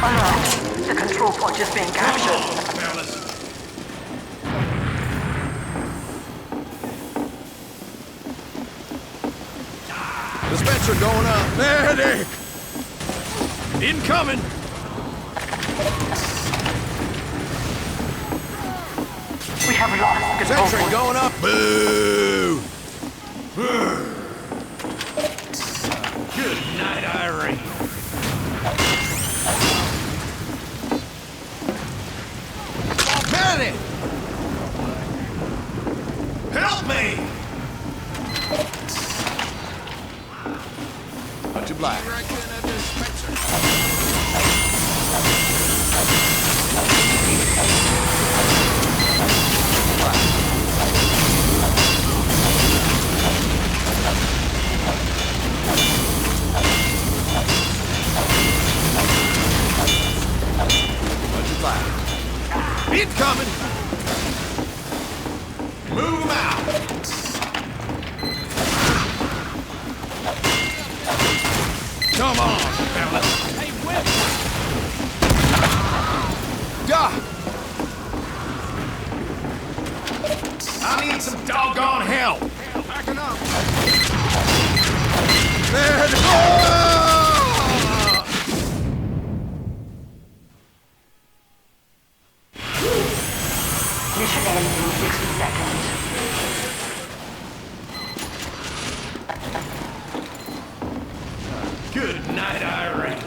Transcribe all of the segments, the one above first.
Alert! The control point is being captured. Dispenser going up. Medic! Incoming! We have lost the control Sentry point. going up. Boo! Good night, Irene. Medic! Help me! Much obliged. Incoming! Move 'em out! Come on, fella! Hey, whip! Duh! I need some doggone help! Backing up! Medic! Mission ends in 60 seconds. Good night, Irene.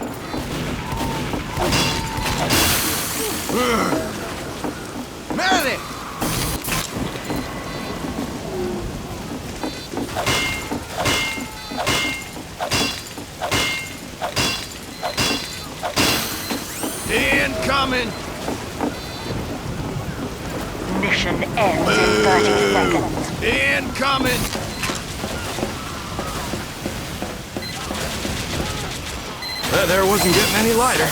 Medic! Incoming! Mission ends in 30 seconds. Incoming! That there wasn't getting any lighter.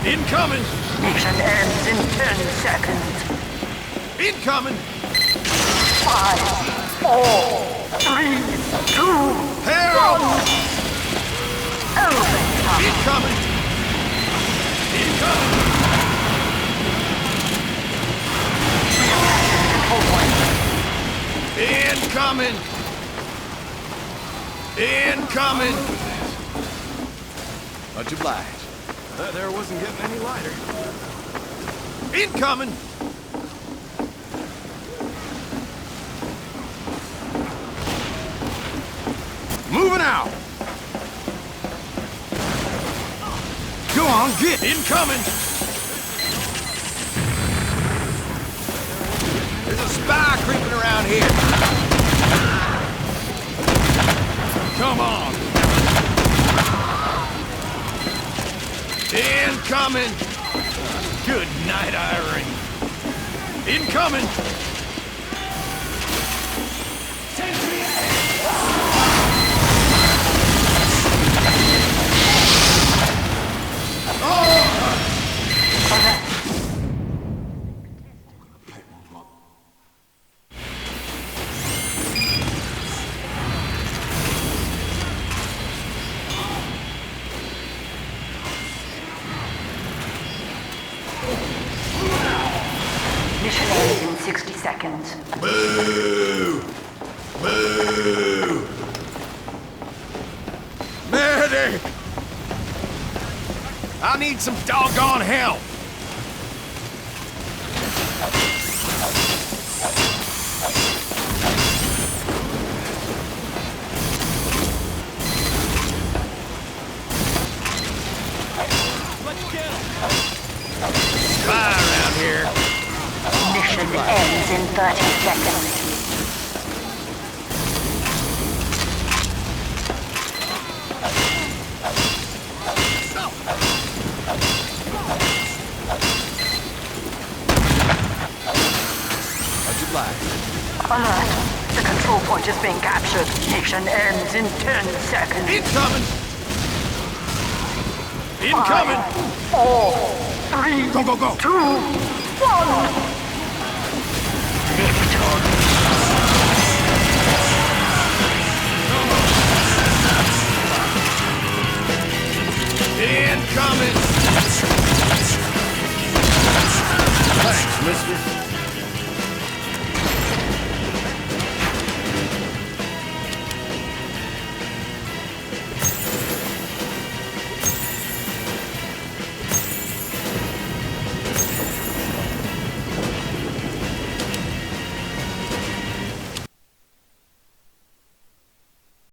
Incoming! Mission ends in 10 seconds. Incoming! 5, 4, 3, 2, Help! 1. Open up. Incoming! Incoming! Control point. Incoming! Incoming! Much obliged. That there wasn't getting any lighter. Incoming! Moving out! Go on, get! Incoming! There's a spy creeping around here. Come on! Incoming! Good night, Irene. Incoming! Mission ends in 60 seconds. Boo! Boo! Medic! I need some doggone help! Spy around here. Mission ends in 30 seconds. Much obliged. Alert! The control point is being captured. Mission ends in 10 seconds. Incoming! Incoming! 4, 3, Go, go, go! 2, 1. Victory. Incoming! Thanks, mister.